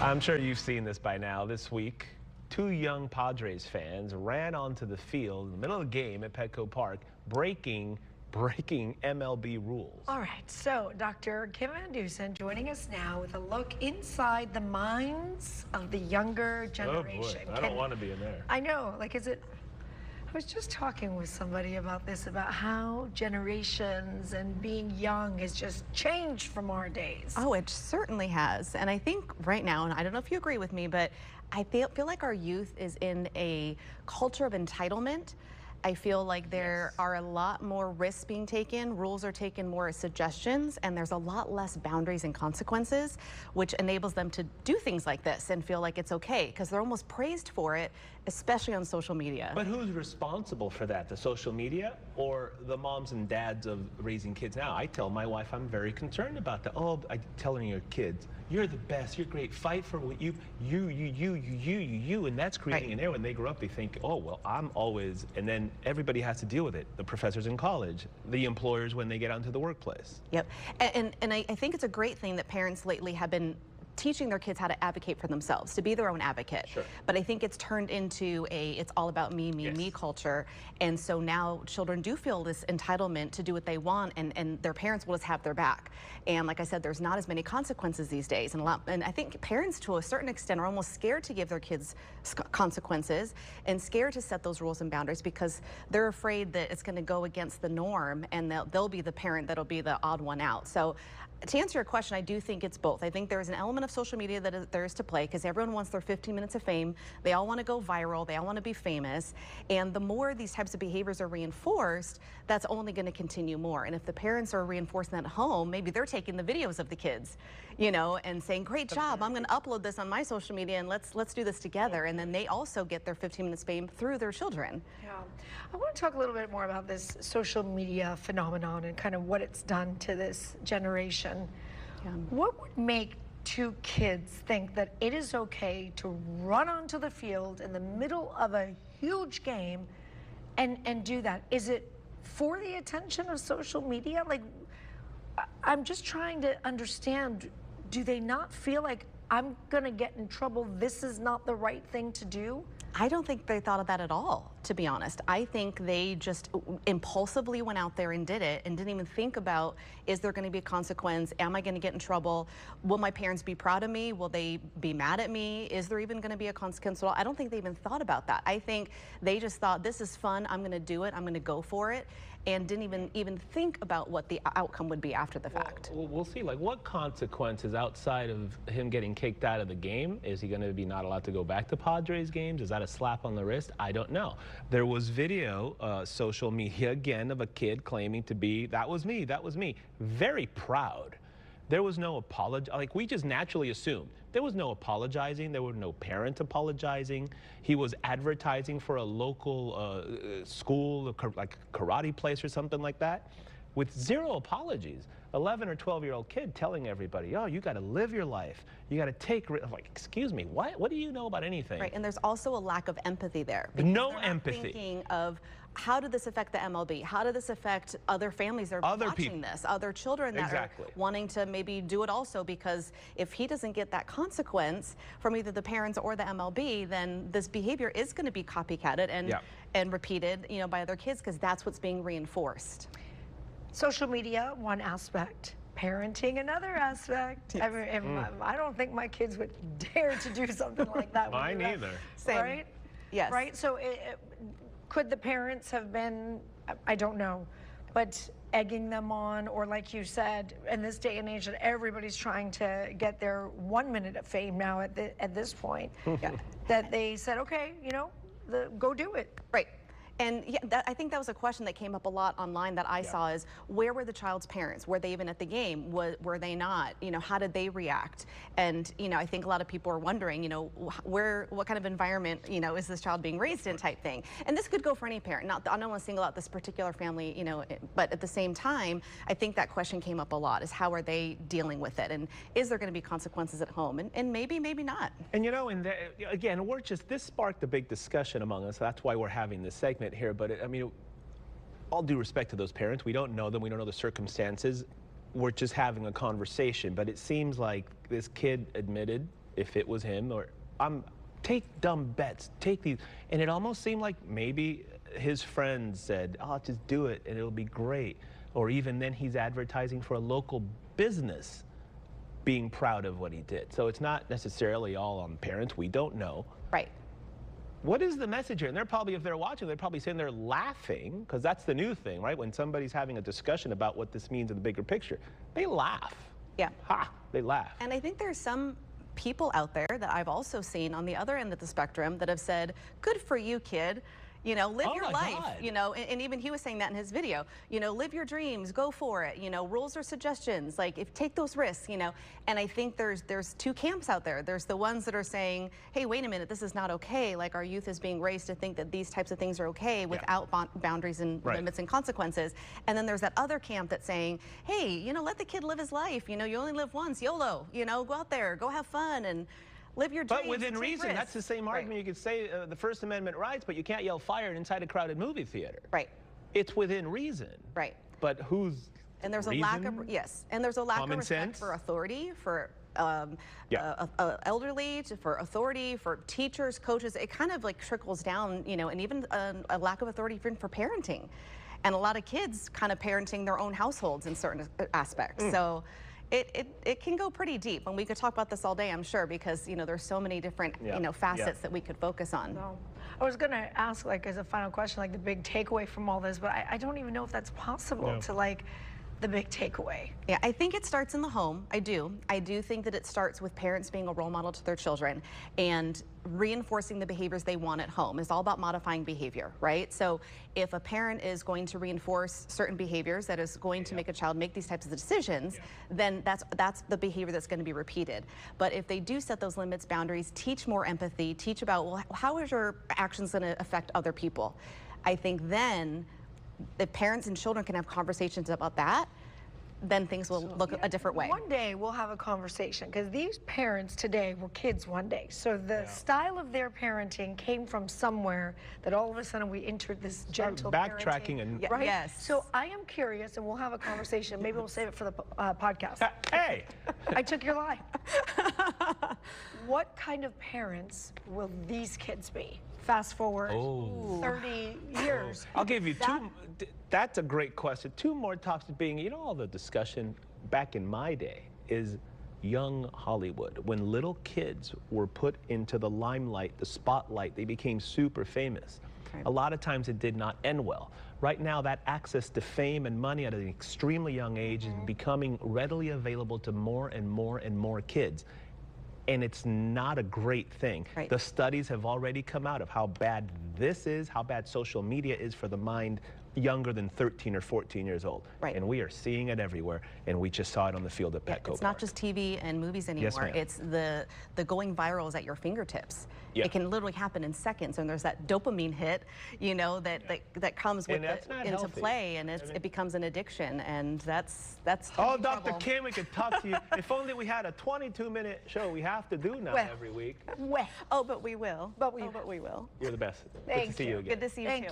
I'm sure you've seen this by now. This week, two young Padres fans ran onto the field in the middle of the game at Petco Park, breaking MLB rules. All right, so Dr. Kim Van Dusen joining us now with a look inside the minds of the younger generation. Oh boy, I don't want to be in there. I know, like, I was just talking with somebody about this, about how generations and being young has just changed from our days. Oh, it certainly has. And I think right now, and I don't know if you agree with me, but I feel like our youth is in a culture of entitlement. I feel like there are a lot more risks being taken, rules are taken more as suggestions, and there's a lot less boundaries and consequences, which enables them to do things like this and feel like it's okay, because they're almost praised for it, especially on social media. But who's responsible for that? The social media or the moms and dads of raising kids now? I tell my wife I'm very concerned about that. Oh, I telling your kids, you're the best, you're great, fight for what you, and that's creating an era. When they grow up, they think, oh, well, I'm always, and then everybody has to deal with it. The professors in college, the employers when they get out into the workplace. Yep, and I think it's a great thing that parents lately have been teaching their kids how to advocate for themselves, to be their own advocate. Sure. But I think it's turned into it's all about me, me culture. And so now children do feel this entitlement to do what they want, and their parents will just have their back. And like I said, there's not as many consequences these days. And I think parents, to a certain extent, are almost scared to give their kids consequences and scared to set those rules and boundaries because they're afraid that it's going to go against the norm and they'll be the parent that'll be the odd one out. So to answer your question, I do think it's both. I think there's an element of social media that there is to play because everyone wants their 15 minutes of fame. They all want to go viral. They all want to be famous. And the more these types of behaviors are reinforced, that's only going to continue more. And if the parents are reinforcing that at home, maybe they're taking the videos of the kids, you know, and saying, great job, I'm going to upload this on my social media and let's do this together. And then they also get their 15 minutes fame through their children. Yeah. I want to talk a little bit more about this social media phenomenon and kind of what it's done to this generation. Yeah. What would make two kids think that it is okay to run onto the field in the middle of a huge game and do that? Is it for the attention of social media? Like, I'm just trying to understand, do they not feel like I'm gonna get in trouble, this is not the right thing to do? I don't think they thought of that at all, to be honest. I think they just impulsively went out there and did it and didn't even think about, is there going to be a consequence? Am I going to get in trouble? Will my parents be proud of me? Will they be mad at me? Is there even going to be a consequence at all? I don't think they even thought about that. I think they just thought, this is fun, I'm going to do it, I'm going to go for it, and didn't even think about what the outcome would be after the fact. We'll see. Like, what consequences outside of him getting kicked out of the game? Is he going to be not allowed to go back to Padres games? Is that a slap on the wrist? I don't know. There was video, social media again, of a kid claiming to be, that was me, very proud. There was no apology. Like, we just naturally assumed. There was no apologizing. There was no parent apologizing. He was advertising for a local school, like a karate place or something like that, with zero apologies. 11 or 12-year-old kid telling everybody, oh, you got to live your life. You got to take, like, excuse me, what do you know about anything? Right, and there's also a lack of empathy there. No empathy. Thinking of, how did this affect the MLB? How did this affect other families that are watching this? Other children that are wanting to maybe do it also, because if he doesn't get that consequence from either the parents or the MLB, then this behavior is going to be copycatted and repeated, you know, by other kids, because that's what's being reinforced. Social media, one aspect. Parenting, another aspect. Yes. I mean, I don't think my kids would dare to do something like that. Mine either. Same. Right? Yes. Right? So could the parents have been, I don't know, but egging them on, or like you said, in this day and age that everybody's trying to get their 1 minute of fame now at this point, that they said, okay, you know, go do it. Right. And yeah, I think that was a question that came up a lot online that I saw, is where were the child's parents? Were they even at the game? Were they not? You know, how did they react? And, you know, I think a lot of people are wondering, you know, what kind of environment, you know, is this child being raised in, type thing. And this could go for any parent. I don't want to single out this particular family, you know, but at the same time, I think that question came up a lot, is how are they dealing with it? And is there going to be consequences at home? And maybe not. And, you know, again, this sparked a big discussion among us. That's why we're having this segment here, but I mean, all due respect to those parents, we don't know them, we don't know the circumstances, we're just having a conversation. But it seems like this kid admitted if it was him, or take dumb bets, take these. And it almost seemed like maybe his friends said, oh, just do it and it'll be great. Or even then he's advertising for a local business being proud of what he did. So it's not necessarily all on parents. We don't know. Right. What is the message here? And they're probably, if they're watching, they're probably sitting there laughing, because that's the new thing, right? When somebody's having a discussion about what this means in the bigger picture, they laugh. Yeah. Ha! They laugh. And I think there's some people out there that I've also seen on the other end of the spectrum that have said, good for you, kid. You know, live your life, God. you know, and even he was saying that in his video, you know, live your dreams, go for it, you know, rules or suggestions, like take those risks, you know. And I think there's two camps out there. There's the ones that are saying, hey, wait a minute, this is not okay. Like our youth is being raised to think that these types of things are okay without boundaries and limits and consequences. And then there's that other camp that's saying, hey, you know, let the kid live his life. You know, you only live once, YOLO, you know, go out there, go have fun and live your dreams. But within reason, that's the same argument. You could say the First Amendment rights, but you can't yell fire inside a crowded movie theater. Right. It's within reason. Right. But who's And there's a lack of, and there's a lack of respect for authority, for elderly, for authority, for teachers, coaches. It kind of like trickles down, you know, and even a lack of authority for parenting. And a lot of kids kind of parenting their own households in certain aspects. So it can go pretty deep, and we could talk about this all day, I'm sure, because you know there's so many different you know facets that we could focus on. No. I was going to ask, like, as a final question, like the big takeaway from all this, but I don't even know if that's possible to like the big takeaway. Yeah, I think it starts in the home. I do think that it starts with parents being a role model to their children and reinforcing the behaviors they want at home. It's all about modifying behavior, right? So if a parent is going to reinforce certain behaviors that is going to make a child make these types of decisions, then that's the behavior that's going to be repeated. But if they do set those limits, boundaries, teach more empathy, teach about, well, how is your actions going to affect other people? I think then if parents and children can have conversations about that, then things will look a different way. One day we'll have a conversation, because these parents today were kids one day. So the style of their parenting came from somewhere that all of a sudden we entered this gentle backtracking parenting, and right? Yes. So I am curious, and we'll have a conversation. Maybe we'll save it for the podcast. Hey! I took your line. What kind of parents will these kids be? Fast forward 30 years. I'll give you two. That's a great question. Two more topics being, you know, all the discussion back in my day is young Hollywood. When little kids were put into the limelight, the spotlight, they became super famous. A lot of times it did not end well. Right now, that access to fame and money at an extremely young age is becoming readily available to more and more and more kids. And it's not a great thing. The studies have already come out of how bad this is, how bad social media is for the mind younger than 13 or 14 years old. And we are seeing it everywhere, and we just saw it on the field at Petco It's not just TV and movies anymore. It's the going viral is at your fingertips. It can literally happen in seconds, and there's that dopamine hit, you know, that comes with into play, and it becomes an addiction, and that's oh, Dr. Kim, we could talk to you. If only we had a 22-minute show we have to do now every week. Oh, but we will. But we will. You're the best. Thank Good to see you again. Good to see you too.